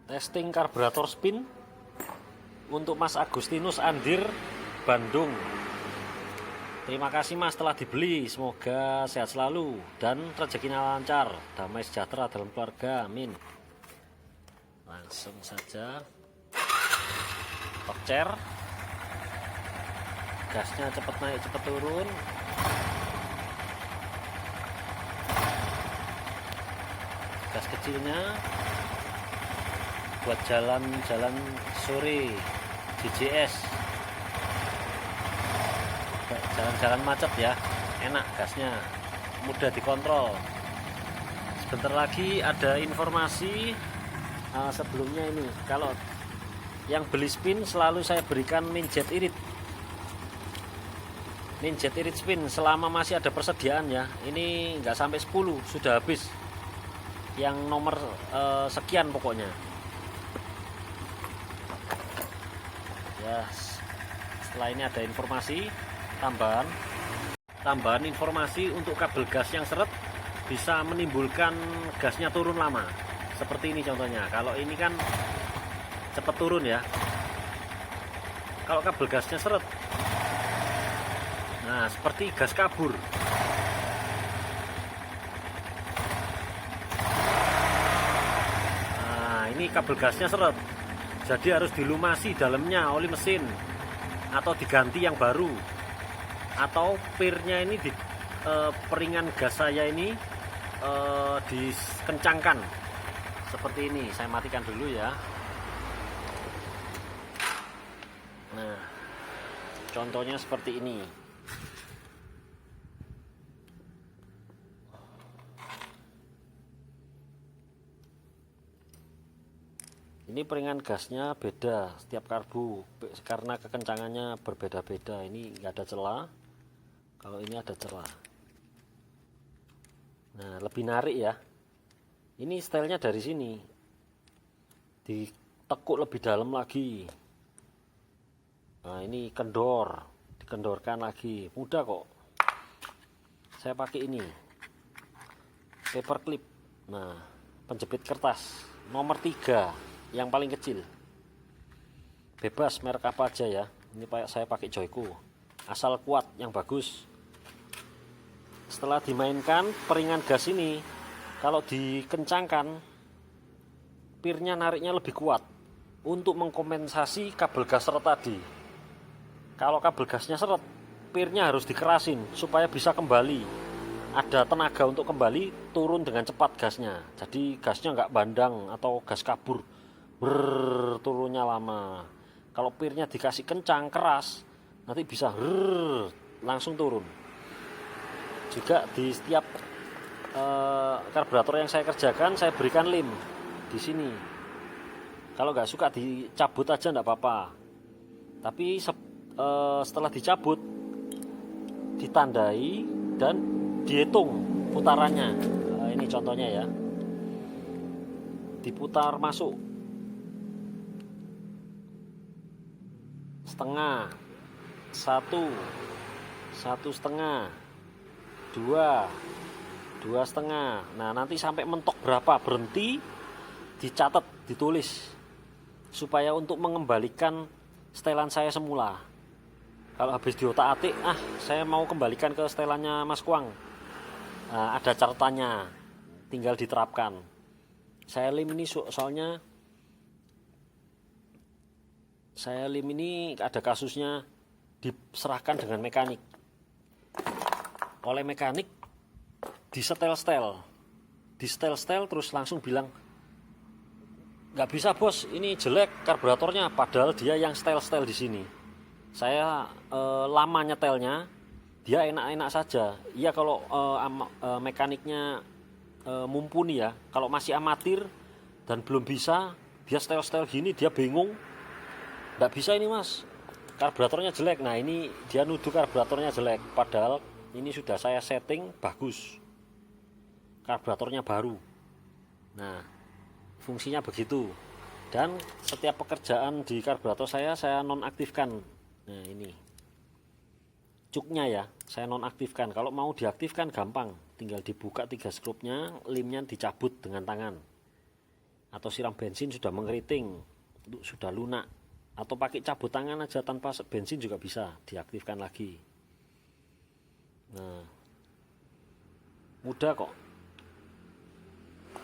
Testing karburator spin untuk Mas Agustinus Andir, Bandung. Terima kasih Mas telah dibeli, semoga sehat selalu dan rezekinya lancar, damai sejahtera dalam keluarga, amin. Langsung saja tokcer, gasnya cepat naik cepat turun. Gas kecilnya buat jalan-jalan sore, JJS, jalan-jalan macet ya, enak gasnya, mudah dikontrol. Sebentar lagi ada informasi. Sebelumnya ini, kalau yang beli spin selalu saya berikan minjet irit spin selama masih ada persediaan ya. Ini nggak sampai 10 sudah habis, yang nomor sekian pokoknya ya. Setelah ini ada informasi tambahan informasi untuk kabel gas yang seret bisa menimbulkan gasnya turun lama, seperti ini contohnya. Kalau ini kan cepat turun ya, kalau kabel gasnya seret, nah seperti gas kabur. Nah ini kabel gasnya seret, jadi harus dilumasi dalamnya oli mesin atau diganti yang baru, atau pirnya ini di peringan gas saya ini dikencangkan seperti ini. Saya matikan dulu ya. Nah contohnya seperti ini. Ini peringan gasnya beda setiap karbu karena kekencangannya berbeda-beda. Ini nggak ada celah, kalau ini ada celah. Nah lebih narik ya. Ini stylenya dari sini, ditekuk lebih dalam lagi. Nah ini dikendorkan lagi, mudah kok. Saya pakai ini paper clip. Nah penjepit kertas nomor 3 yang paling kecil, bebas merek apa aja ya. Ini saya pakai Joyko, asal kuat yang bagus. Setelah dimainkan peringan gas ini, kalau dikencangkan pirnya nariknya lebih kuat untuk mengkompensasi kabel gas seret tadi. Kalau kabel gasnya seret, pirnya harus dikerasin supaya bisa kembali, ada tenaga untuk kembali turun dengan cepat gasnya. Jadi gasnya nggak bandang atau gas kabur, turunnya lama. Kalau pirnya dikasih kencang keras, nanti bisa langsung turun. Juga di setiap karburator yang saya kerjakan, saya berikan lem di sini. Kalau nggak suka dicabut aja nggak apa-apa, tapi setelah dicabut ditandai dan dihitung putarannya. Nah, ini contohnya ya, diputar masuk setengah, satu setengah, dua setengah. Nah nanti sampai mentok berapa berhenti, dicatat, ditulis, supaya untuk mengembalikan setelan saya semula. Kalau habis diotak-atik, saya mau kembalikan ke setelannya Mas Kuang, nah, ada catatannya, tinggal diterapkan. Saya lem ini soalnya ada kasusnya diserahkan dengan mekanik. Oleh mekanik disetel-setel terus langsung bilang, nggak bisa bos, ini jelek karburatornya, padahal dia yang setel di sini. Saya lama nyetelnya, dia enak-enak saja. Iya kalau mekaniknya mumpuni ya. Kalau masih amatir dan belum bisa, dia setel gini, dia bingung, nggak bisa ini mas, karburatornya jelek. Nah ini dia nuduh karburatornya jelek, padahal ini sudah saya setting bagus, karburatornya baru. Nah fungsinya begitu. Dan setiap pekerjaan di karburator saya nonaktifkan. Nah ini cuknya ya, saya nonaktifkan. Kalau mau diaktifkan gampang, tinggal dibuka 3 skrupnya, limnya dicabut dengan tangan. atau siram bensin sudah mengkeriting, sudah lunak, atau pakai cabut tangan aja tanpa bensin juga bisa diaktifkan lagi. Nah, mudah kok.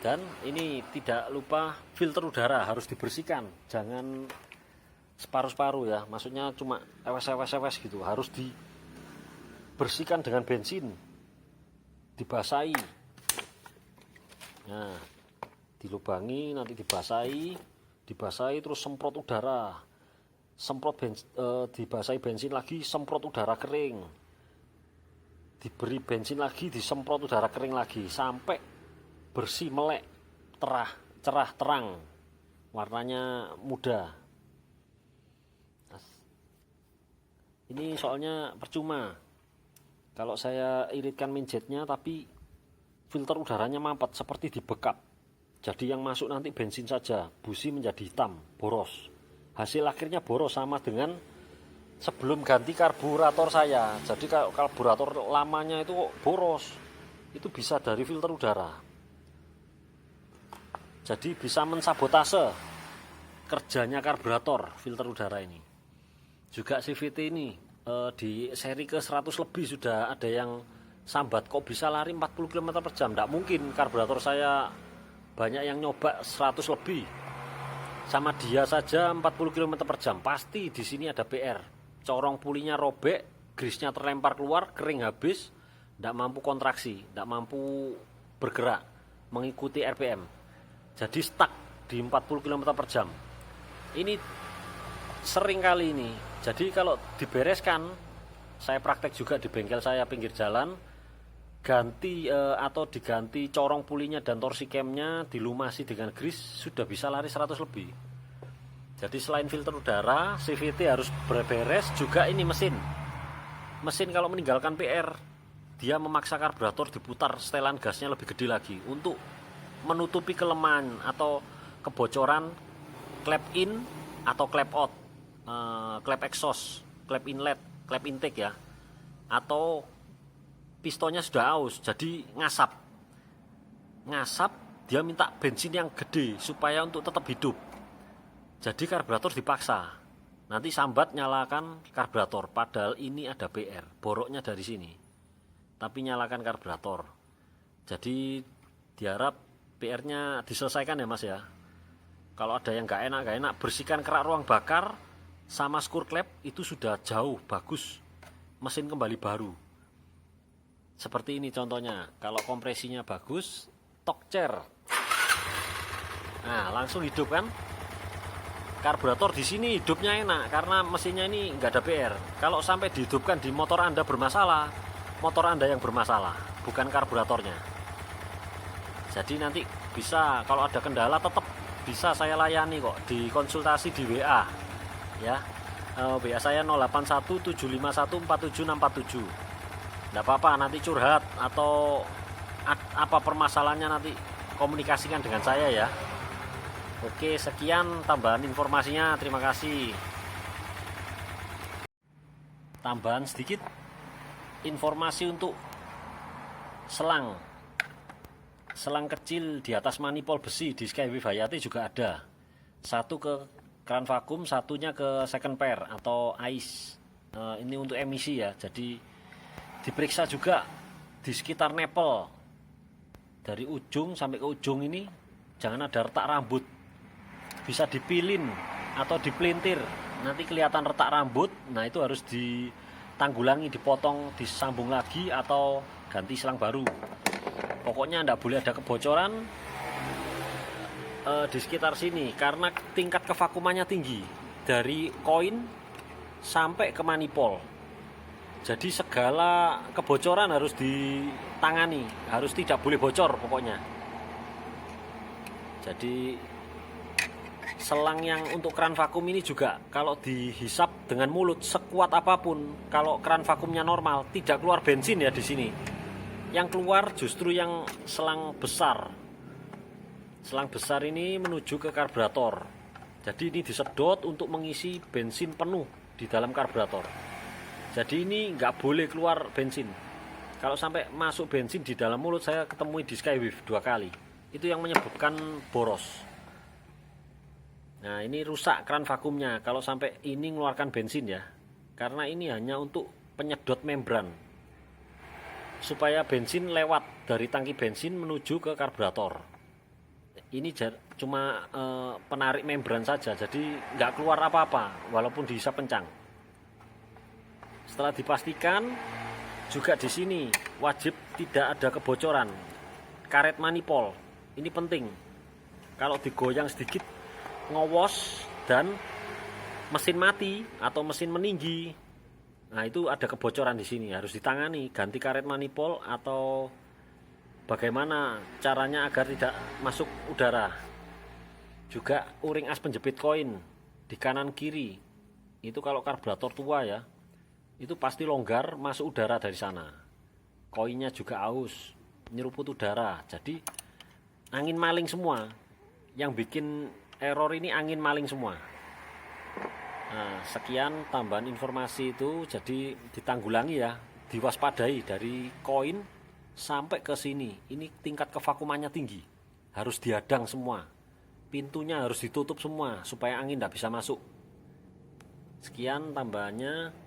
Dan ini tidak lupa filter udara harus dibersihkan, jangan separuh-separuh ya, maksudnya cuma ewes gitu, harus dibersihkan dengan bensin, dibasahi. Nah, dilubangi, nanti dibasahi terus semprot udara, dibasahi bensin lagi, semprot udara kering, diberi bensin lagi, disemprot udara kering lagi sampai bersih, melek, cerah terang, warnanya muda. Ini soalnya percuma kalau saya iritkan minjetnya tapi filter udaranya mampet seperti dibekap. Jadi yang masuk nanti bensin saja, busi menjadi hitam, boros. Hasil akhirnya boros sama dengan sebelum ganti karburator saya. Jadi kalau karburator lamanya itu boros, itu bisa dari filter udara. Jadi bisa mensabotase kerjanya karburator filter udara ini. Juga CVT ini di seri ke 100 lebih sudah ada yang sambat, kok bisa lari 40 km per jam. Tidak mungkin, karburator saya banyak yang nyoba 100 lebih. Sama dia saja 40 km per jam. Pasti di sini ada PR. Corong pulinya robek, grisnya terlempar keluar, kering habis, tidak mampu kontraksi, tidak mampu bergerak mengikuti RPM. Jadi stuck di 40 km per jam. Ini sering kali ini. Jadi kalau dibereskan, saya praktek juga di bengkel saya pinggir jalan, ganti atau diganti corong pulinya dan torsi camnya, dilumasi dengan gris, sudah bisa lari 100 lebih. Jadi selain filter udara, CVT harus beres, juga ini mesin kalau meninggalkan PR, dia memaksa karburator diputar setelan gasnya lebih gede lagi untuk menutupi kelemahan atau kebocoran klep in atau klep out, klep exhaust, klep inlet, klep intake ya, atau pistonnya sudah aus, jadi ngasap, dia minta bensin yang gede supaya untuk tetap hidup. Jadi karburator dipaksa, nanti sambat nyalakan karburator, padahal ini ada PR, boroknya dari sini, tapi nyalakan karburator. Jadi diharap PR-nya diselesaikan ya mas ya. Kalau ada yang gak enak, bersihkan kerak ruang bakar sama skur klep, itu sudah jauh bagus, mesin kembali baru. Seperti ini contohnya, kalau kompresinya bagus, Tokcer, nah langsung hidup kan. Karburator di sini hidupnya enak karena mesinnya ini nggak ada PR. Kalau sampai dihidupkan di motor Anda bermasalah, motor Anda yang bermasalah, bukan karburatornya. Jadi nanti bisa kalau ada kendala tetap bisa saya layani kok, di konsultasi di WA ya. WA saya 0817514747. Nggak apa-apa, nanti curhat atau apa permasalahannya nanti komunikasikan dengan saya ya. Oke, sekian tambahan informasinya, terima kasih. Tambahan sedikit informasi untuk selang kecil di atas manipol besi di Skywave Hayati juga ada. Satu ke keran vakum, satunya ke second pair atau ice. Ini untuk emisi ya, jadi diperiksa juga di sekitar nepel, dari ujung sampai ke ujung ini jangan ada retak rambut. Bisa dipilin atau dipelintir, nanti kelihatan retak rambut. Nah itu harus ditanggulangi, dipotong, disambung lagi atau ganti selang baru. Pokoknya tidak boleh ada kebocoran di sekitar sini karena tingkat kevakumannya tinggi, dari koin sampai ke manipol. Jadi segala kebocoran harus ditangani, harus tidak boleh bocor pokoknya. Jadi selang yang untuk keran vakum ini juga kalau dihisap dengan mulut sekuat apapun, kalau keran vakumnya normal tidak keluar bensin ya di sini. Yang keluar justru yang selang besar. Selang besar ini menuju ke karburator. Jadi ini disedot untuk mengisi bensin penuh di dalam karburator. Jadi ini nggak boleh keluar bensin. Kalau sampai masuk bensin di dalam mulut, saya ketemui di Skywave 2 kali. Itu yang menyebabkan boros. Nah, ini rusak keran vakumnya kalau sampai ini mengeluarkan bensin ya. Karena ini hanya untuk penyedot membran. Supaya bensin lewat dari tangki bensin menuju ke karburator. Ini cuma penarik membran saja, jadi nggak keluar apa-apa walaupun dihisap kencang. Setelah dipastikan, juga di sini wajib tidak ada kebocoran. Karet manipol, ini penting. Kalau digoyang sedikit, ngowos dan mesin mati atau mesin meninggi. Nah, itu ada kebocoran di sini, harus ditangani, ganti karet manipol atau bagaimana caranya agar tidak masuk udara. Juga o-ring as penjepit koin di kanan kiri. Itu kalau karburator tua ya, itu pasti longgar masuk udara dari sana. Koinnya juga aus, nyeruput udara. Jadi angin maling semua. Yang bikin error ini angin maling semua. Nah, sekian tambahan informasi itu, jadi ditanggulangi ya, diwaspadai dari koin sampai ke sini. Ini tingkat kevakumannya tinggi, harus dihadang semua, pintunya harus ditutup semua supaya angin tidak bisa masuk. Sekian tambahannya.